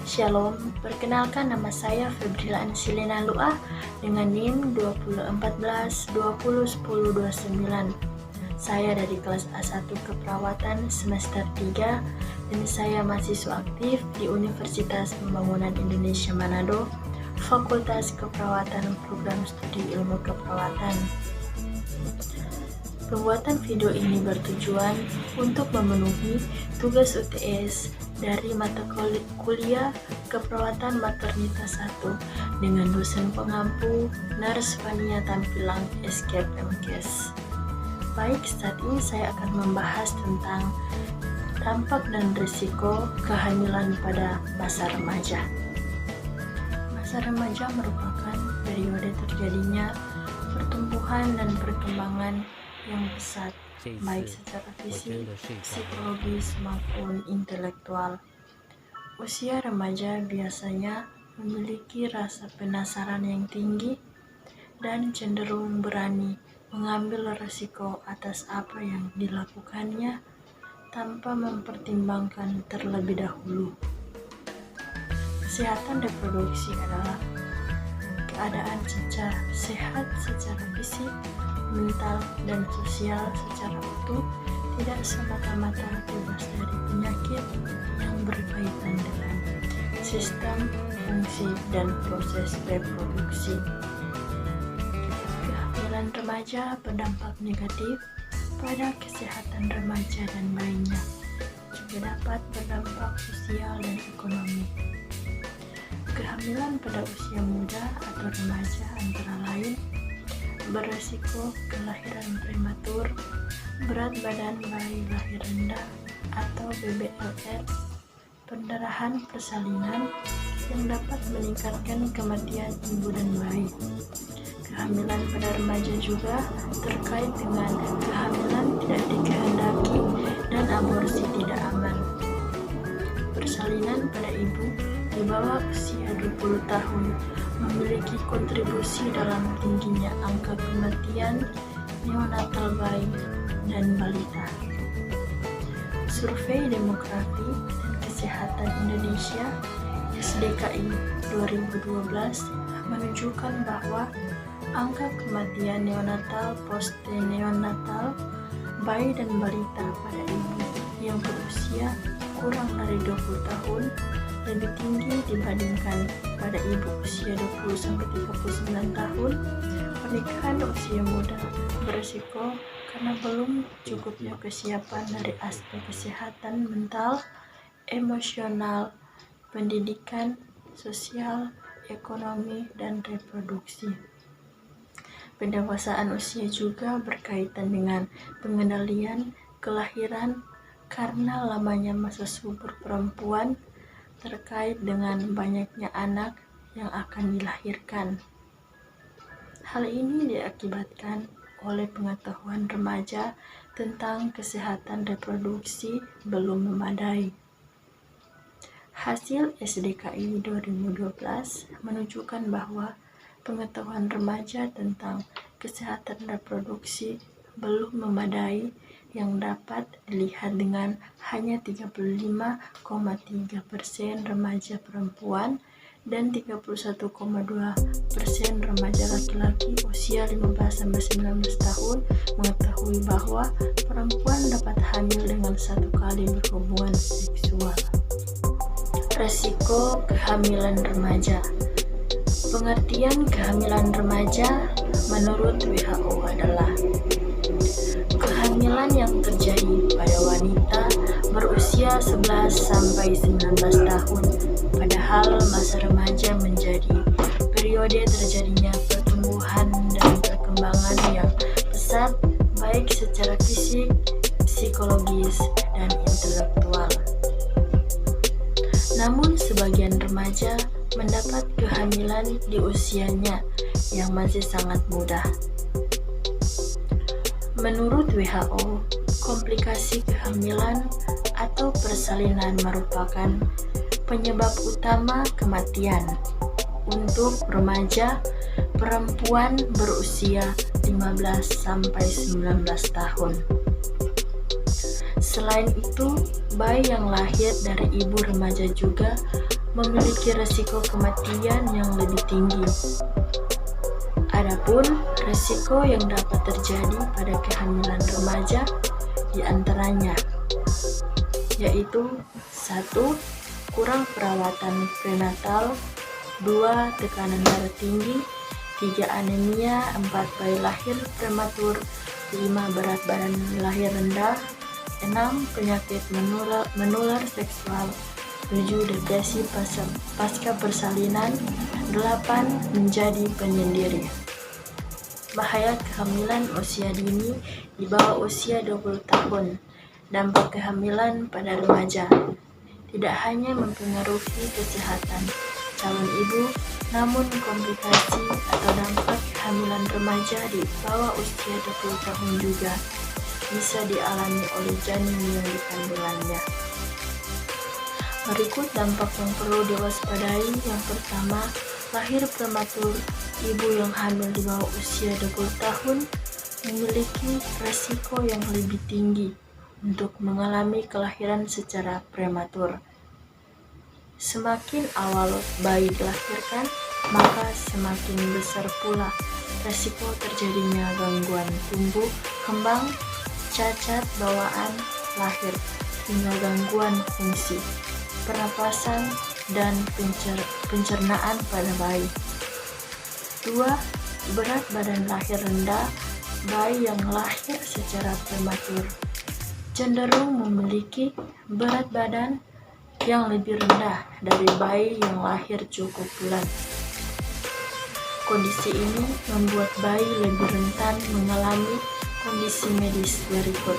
Shalom, perkenalkan nama saya Febrila Ansilina Luah dengan NIM 2014-2010-29. Saya dari kelas A1 Keperawatan semester 3 dan saya mahasiswa aktif di Universitas Pembangunan Indonesia Manado, Fakultas Keperawatan Program Studi Ilmu Keperawatan. Pembuatan video ini bertujuan untuk memenuhi tugas UTS dari mata kuliah Keperawatan Maternitas 1 dengan dosen pengampu Nurse Fania Tampilang Escape MKes. Baik, saat ini saya akan membahas tentang dampak dan risiko kehamilan pada masa remaja. Masa remaja merupakan periode terjadinya pertumbuhan dan perkembangan yang pesat, baik secara fisik, psikologis, maupun intelektual. Usia remaja biasanya memiliki rasa penasaran yang tinggi dan cenderung berani mengambil risiko atas apa yang dilakukannya tanpa mempertimbangkan terlebih dahulu. Kesehatan reproduksi adalah keadaan sehat secara fisik, mental, dan sosial secara utuh, tidak semata-mata bebas dari penyakit yang berkaitan dengan sistem, fungsi, dan proses reproduksi. Kehamilan remaja berdampak negatif pada kesehatan remaja dan bayinya, juga dapat berdampak sosial dan ekonomi. Kehamilan pada usia muda atau remaja antara lain beresiko kelahiran prematur, berat badan bayi lahir rendah atau BBLR, pendarahan persalinan yang dapat meningkatkan kematian ibu dan bayi. Kehamilan pada remaja juga terkait dengan kehamilan tidak dikehendaki dan aborsi tidak aman. Persalinan pada ibu di bawah usia 20 tahun memiliki kontribusi dalam tingginya angka kematian neonatal bayi dan balita. Survei Demografi dan Kesehatan Indonesia (SDKI) 2012 menunjukkan bahwa angka kematian neonatal, post-neonatal, bayi dan balita pada ibu yang berusia kurang dari 20 tahun lebih tinggi dibandingkan pada ibu usia 20-39 tahun. Pernikahan usia muda berisiko karena belum cukupnya kesiapan dari aspek kesehatan mental, emosional, pendidikan, sosial, ekonomi, dan reproduksi. Pendewasaan usia juga berkaitan dengan pengendalian kelahiran karena lamanya masa subur perempuan terkait dengan banyaknya anak yang akan dilahirkan. Hal ini diakibatkan oleh pengetahuan remaja tentang kesehatan reproduksi belum memadai. Hasil SDKI 2012 menunjukkan bahwa pengetahuan remaja tentang kesehatan reproduksi belum memadai, yang dapat dilihat dengan hanya 35,3% remaja perempuan dan 31,2% remaja laki-laki usia 15-19 tahun mengetahui bahwa perempuan dapat hamil dengan 1 kali berhubungan seksual. Resiko kehamilan remaja. Pengertian kehamilan remaja menurut WHO adalah kehamilan yang terjadi pada wanita berusia 11-19 tahun, padahal masa remaja menjadi periode terjadinya pertumbuhan dan perkembangan yang pesat baik secara fisik, psikologis, dan intelektual. Namun sebagian remaja mendapat kehamilan di usianya yang masih sangat muda. Menurut WHO, komplikasi kehamilan atau persalinan merupakan penyebab utama kematian untuk remaja perempuan berusia 15-19 tahun. Selain itu, bayi yang lahir dari ibu remaja juga memiliki resiko kematian yang lebih tinggi. Adapun resiko yang dapat terjadi pada kehamilan remaja di antaranya yaitu 1. Kurang perawatan prenatal, 2. Tekanan darah tinggi, 3. Anemia, 4. Bayi lahir prematur, 5. Berat badan lahir rendah, 6. Penyakit menular seksual, 7. Depresi pasca persalinan, 8. Menjadi penyendiri. Bahaya kehamilan usia dini di bawah usia 20 tahun. Dampak kehamilan pada remaja tidak hanya mempengaruhi kesehatan calon ibu, namun komplikasi atau dampak kehamilan remaja di bawah usia 20 tahun juga bisa dialami oleh janin yang dikandungannya. Berikut dampak yang perlu diwaspadai. Yang pertama, lahir prematur. Ibu yang hamil di bawah usia 20 tahun memiliki resiko yang lebih tinggi untuk mengalami kelahiran secara prematur. Semakin awal bayi dilahirkan, maka semakin besar pula resiko terjadinya gangguan tumbuh kembang, cacat bawaan lahir, hingga gangguan fungsi pernapasan dan pencernaan pada bayi. 2. Berat badan lahir rendah. Bayi yang lahir secara prematur cenderung memiliki berat badan yang lebih rendah dari bayi yang lahir cukup bulan. Kondisi ini membuat bayi lebih rentan mengalami kondisi medis berikut: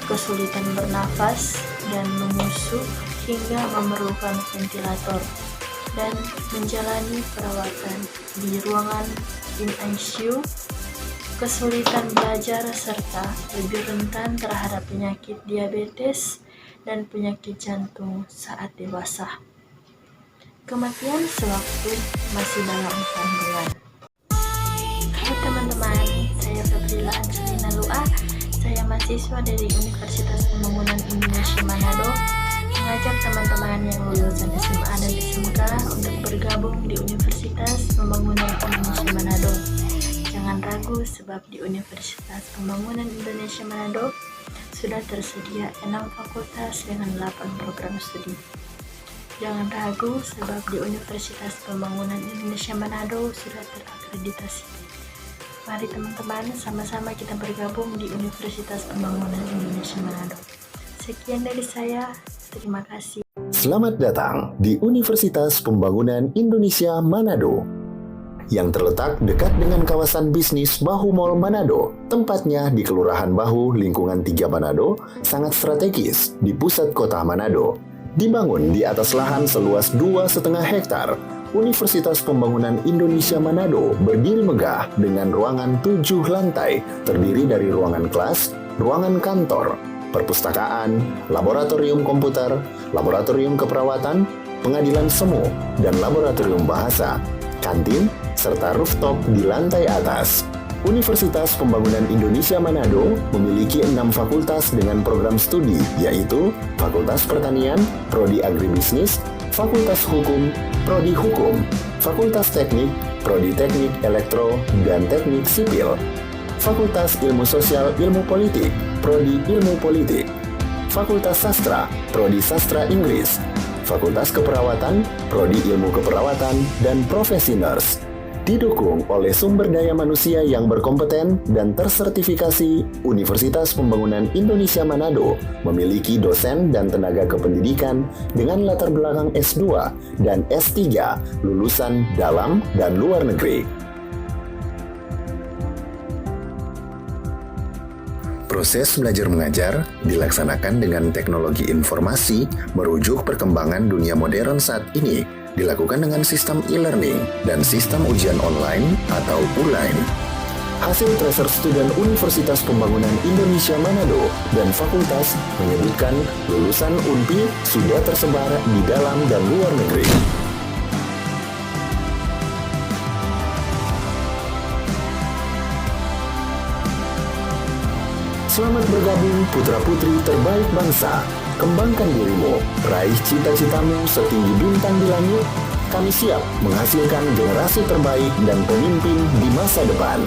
kesulitan bernafas dan menyusu hingga memerlukan ventilator, dan menjalani perawatan di ruangan ICU, kesulitan belajar, serta lebih rentan terhadap penyakit diabetes dan penyakit jantung saat dewasa. Kematian sewaktu masih dalam kandungan. Hai teman-teman, saya Febrila Angelina Lua. Saya mahasiswa dari Universitas Pembangunan Indonesia Manado, mengajak teman-teman yang lulusan SMA dan SMK untuk bergabung di Universitas Pembangunan Indonesia Manado. Jangan ragu, sebab di Universitas Pembangunan Indonesia Manado sudah tersedia 6 fakultas dengan 8 program studi. Jangan ragu, sebab di Universitas Pembangunan Indonesia Manado sudah terakreditasi. Mari teman-teman, sama-sama kita bergabung di Universitas Pembangunan Indonesia Manado. Sekian dari saya, terima kasih. Selamat datang di Universitas Pembangunan Indonesia Manado, yang terletak dekat dengan kawasan bisnis Bahu Mall Manado. Tempatnya di Kelurahan Bahu, lingkungan 3 Manado, sangat strategis di pusat kota Manado. Dibangun di atas lahan seluas 2,5 hektar, Universitas Pembangunan Indonesia Manado berdiri megah dengan ruangan 7 lantai, terdiri dari ruangan kelas, ruangan kantor, perpustakaan, laboratorium komputer, laboratorium keperawatan, pengadilan semu, dan laboratorium bahasa, kantin, serta rooftop di lantai atas. Universitas Pembangunan Indonesia Manado memiliki 6 fakultas dengan program studi, yaitu Fakultas Pertanian, Prodi Agribisnis, Fakultas Hukum, Prodi Hukum, Fakultas Teknik, Prodi Teknik Elektro dan Teknik Sipil, Fakultas Ilmu Sosial Ilmu Politik, Prodi Ilmu Politik, Fakultas Sastra, Prodi Sastra Inggris, Fakultas Keperawatan, Prodi Ilmu Keperawatan, dan Profesi Nurse. Didukung oleh sumber daya manusia yang berkompeten dan tersertifikasi, Universitas Pembangunan Indonesia Manado memiliki dosen dan tenaga kependidikan dengan latar belakang S2 dan S3 lulusan dalam dan luar negeri. Proses belajar mengajar dilaksanakan dengan teknologi informasi merujuk perkembangan dunia modern saat ini, dilakukan dengan sistem e-learning dan sistem ujian online atau ULAIN. Hasil tracer student Universitas Pembangunan Indonesia Manado dan fakultas menyebutkan lulusan UNPI sudah tersebar di dalam dan luar negeri. Selamat bergabung putra-putri terbaik bangsa. Kembangkan dirimu, raih cita-citamu setinggi bintang di langit. Kami siap menghasilkan generasi terbaik dan pemimpin di masa depan.